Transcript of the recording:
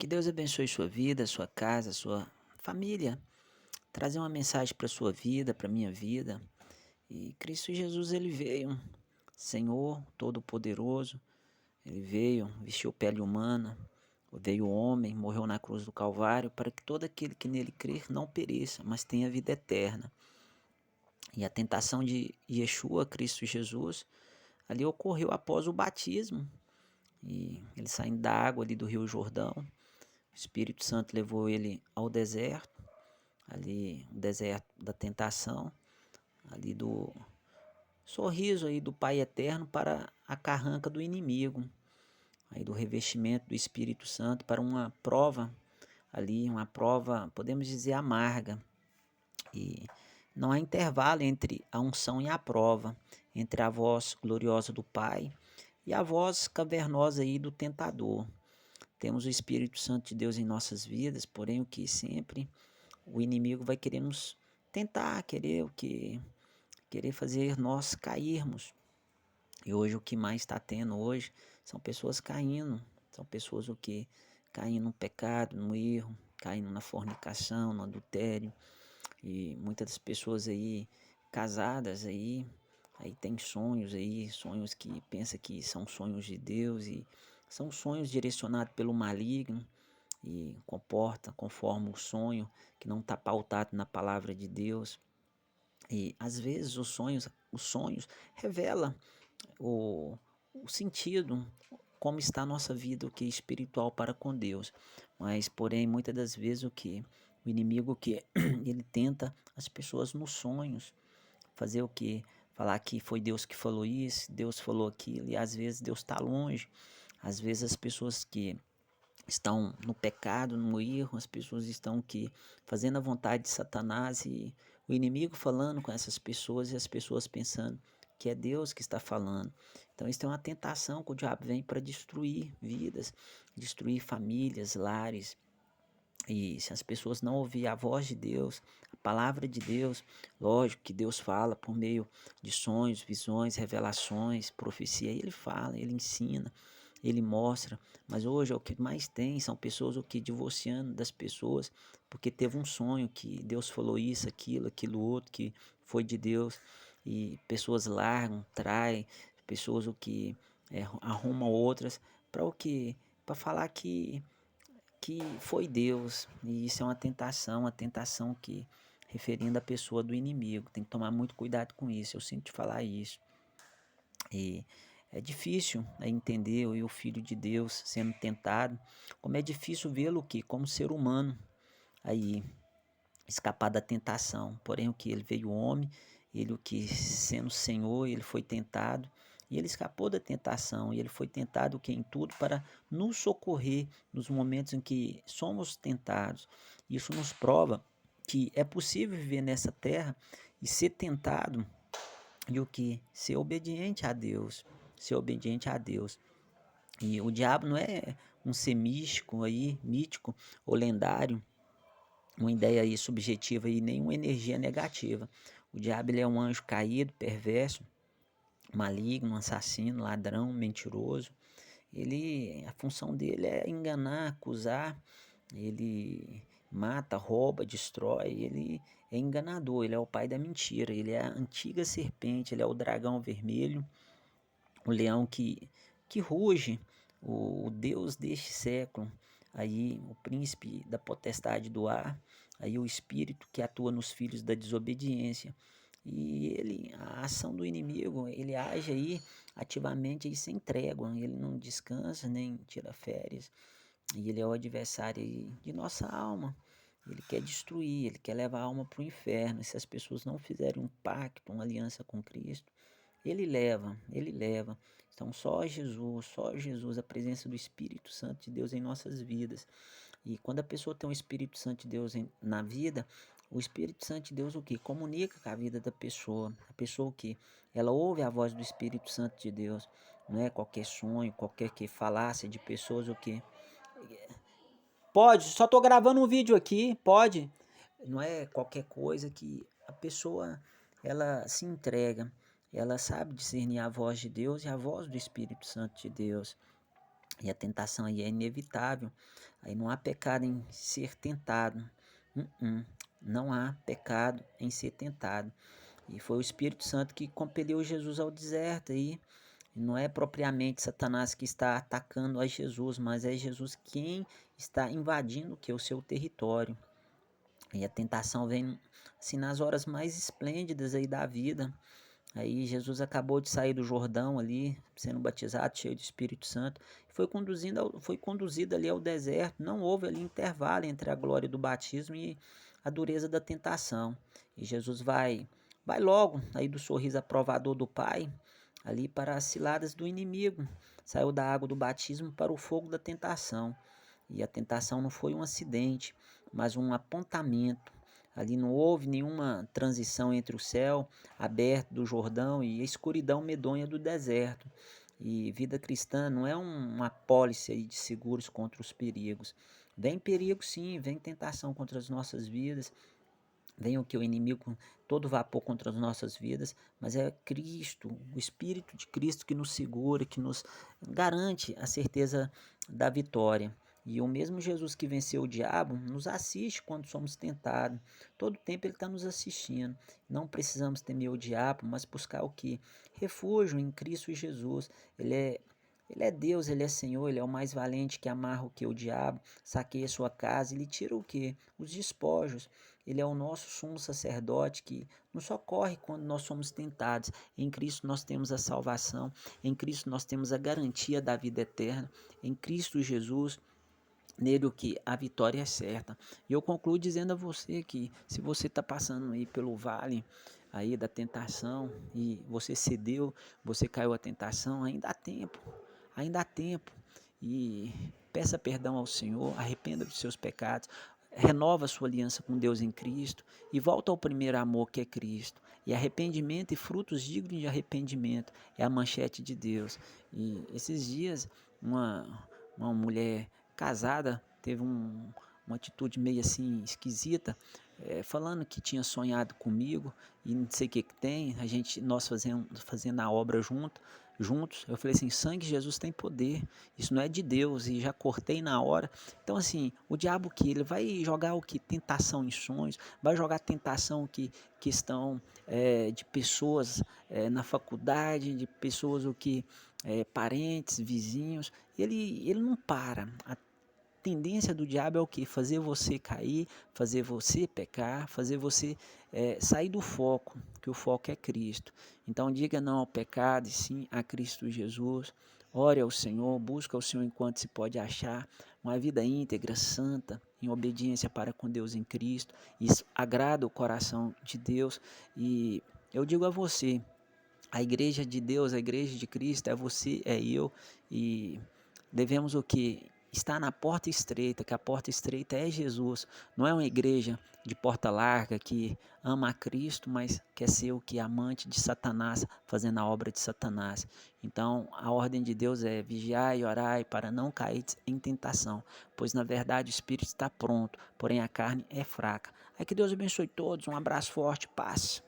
Que Deus abençoe sua vida, sua casa, sua família. Trazer uma mensagem para sua vida, para minha vida. E Cristo Jesus, ele veio, Senhor Todo-Poderoso. Ele veio, vestiu pele humana, veio homem, morreu na cruz do Calvário para que todo aquele que nele crer não pereça, mas tenha vida eterna. E a tentação de Yeshua, Cristo Jesus, ali ocorreu após o batismo. E ele saindo da água ali do Rio Jordão, o Espírito Santo levou ele ao deserto, ali o deserto da tentação, ali do sorriso aí do Pai Eterno para a carranca do inimigo, aí do revestimento do Espírito Santo para uma prova ali, uma prova, podemos dizer, amarga. E não há intervalo entre a unção e a prova, entre a voz gloriosa do Pai e a voz cavernosa aí do tentador. Temos o Espírito Santo de Deus em nossas vidas, porém o que sempre o inimigo vai querer nos tentar, querer fazer nós cairmos. E hoje o que mais está tendo hoje são pessoas caindo, são pessoas o que caindo no pecado, no erro, caindo na fornicação, no adultério. E muitas das pessoas aí casadas aí tem sonhos aí, sonhos que pensa que são sonhos de Deus e são sonhos direcionados pelo maligno e comporta conforme o sonho que não está pautado na palavra de Deus. E às vezes os sonhos revela o, o sentido, como está a nossa vida, o que é espiritual para com Deus. Mas, porém, muitas das vezes o inimigo que ele tenta as pessoas nos sonhos fazer o que? Falar que foi Deus que falou isso, Deus falou aquilo, e às vezes Deus está longe. Às vezes as pessoas que estão no pecado, no erro, as pessoas estão que fazendo a vontade de Satanás e o inimigo falando com essas pessoas e as pessoas pensando que é Deus que está falando. Então isso é uma tentação que o diabo vem para destruir vidas, destruir famílias, lares. E se as pessoas não ouvir a voz de Deus, a palavra de Deus, lógico que Deus fala por meio de sonhos, visões, revelações, profecia, ele fala, ele ensina, ele mostra, mas hoje é o que mais tem são pessoas o que divorciando das pessoas, porque teve um sonho que Deus falou isso, aquilo outro que foi de Deus, e pessoas largam, traem, pessoas o que arrumam outras para o que? Para falar que foi Deus, e isso é uma tentação que referindo a pessoa do inimigo, tem que tomar muito cuidado com isso, eu sinto te falar isso, e é difícil entender o filho de Deus sendo tentado, como é difícil vê-lo que como ser humano aí escapar da tentação, porém o que ele veio homem, ele o que sendo Senhor, ele foi tentado, e ele escapou da tentação, e ele foi tentado que em tudo para nos socorrer nos momentos em que somos tentados. Isso nos prova que é possível viver nessa terra e ser tentado e o que ser obediente a Deus, ser obediente a Deus. E o diabo não é um ser místico aí, mítico ou lendário, uma ideia aí subjetiva e nenhuma energia negativa. O diabo ele é um anjo caído, perverso, maligno, assassino, ladrão, mentiroso. A função dele é enganar, acusar, ele mata, rouba, destrói, ele é enganador, ele é o pai da mentira, ele é a antiga serpente, ele é o dragão vermelho, o leão que ruge, o Deus deste século, aí o príncipe da potestade do ar, aí o espírito que atua nos filhos da desobediência. E a ação do inimigo, ele age aí ativamente aí sem trégua, ele não descansa nem tira férias. E ele é o adversário aí de nossa alma. Ele quer destruir, ele quer levar a alma para o inferno. E se as pessoas não fizerem um pacto, uma aliança com Cristo, ele leva, ele leva. Então só Jesus, a presença do Espírito Santo de Deus em nossas vidas. E quando a pessoa tem o Espírito Santo de Deus na vida, o Espírito Santo de Deus o que? Comunica com a vida da pessoa. A pessoa o que? Ela ouve a voz do Espírito Santo de Deus. Não é qualquer sonho, qualquer que falácia de pessoas o que? Pode, só tô gravando um vídeo aqui, pode. Não é qualquer coisa que a pessoa ela se entrega, ela sabe discernir a voz de Deus e a voz do Espírito Santo de Deus. E a tentação aí é inevitável. Aí não há pecado em ser tentado. Uh-uh. Não há pecado em ser tentado. E foi o Espírito Santo que compeliu Jesus ao deserto aí. Não é propriamente Satanás que está atacando a Jesus, mas é Jesus quem está invadindo o seu território. E a tentação vem assim nas horas mais esplêndidas aí da vida. Aí Jesus acabou de sair do Jordão ali, sendo batizado, cheio do Espírito Santo, foi conduzido ali ao deserto. Não houve ali intervalo entre a glória do batismo e a dureza da tentação. E Jesus vai logo aí do sorriso aprovador do Pai, ali para as ciladas do inimigo. Saiu da água do batismo para o fogo da tentação. E a tentação não foi um acidente, mas um apontamento. Ali não houve nenhuma transição entre o céu aberto do Jordão e a escuridão medonha do deserto. E vida cristã não é uma apólice de seguros contra os perigos. Vem perigo sim, vem tentação contra as nossas vidas, vem o inimigo todo vapor contra as nossas vidas, mas é Cristo, o Espírito de Cristo que nos segura, que nos garante a certeza da vitória. E o mesmo Jesus que venceu o diabo nos assiste quando somos tentados. Todo tempo ele está nos assistindo. Não precisamos temer o diabo, mas buscar o que? Refúgio em Cristo Jesus. Ele é Deus, Ele é Senhor, Ele é o mais valente que amarra o que? O diabo, saqueia sua casa, Ele tira o que? Os despojos. Ele é o nosso sumo sacerdote que nos socorre quando nós somos tentados. Em Cristo nós temos a salvação, em Cristo nós temos a garantia da vida eterna, em Cristo Jesus. Nele o que? A vitória é certa. E eu concluo dizendo a você que se você está passando aí pelo vale aí da tentação e você cedeu, você caiu à tentação, ainda há tempo, ainda há tempo. E peça perdão ao Senhor, arrependa dos seus pecados, renova a sua aliança com Deus em Cristo e volta ao primeiro amor que é Cristo. E arrependimento e frutos dignos de arrependimento é a manchete de Deus. E esses dias uma mulher casada teve uma atitude meio assim esquisita, falando que tinha sonhado comigo e não sei o que tem, nós fazendo a obra juntos. Eu falei assim, sangue de Jesus tem poder, isso não é de Deus, e já cortei na hora. Então assim, o diabo que ele vai jogar o que? Tentação em sonhos, vai jogar tentação que questão de pessoas na faculdade, de pessoas o que parentes, vizinhos, ele não para. A tendência do diabo é o que? Fazer você cair, fazer você pecar, fazer você sair do foco, que o foco é Cristo. Então diga não ao pecado e sim a Cristo Jesus. Ore ao Senhor, busca o Senhor enquanto se pode achar uma vida íntegra, santa, em obediência para com Deus em Cristo. Isso agrada o coração de Deus. E eu digo a você, a igreja de Deus, a igreja de Cristo é você, é eu, e devemos o que? Estar na porta estreita, que a porta estreita é Jesus. Não é uma igreja de porta larga que ama a Cristo, mas quer ser o que? Amante de Satanás, fazendo a obra de Satanás. Então, a ordem de Deus é vigiar e orar para não cair em tentação, pois na verdade o espírito está pronto, porém a carne é fraca. É que Deus abençoe todos, um abraço forte, paz.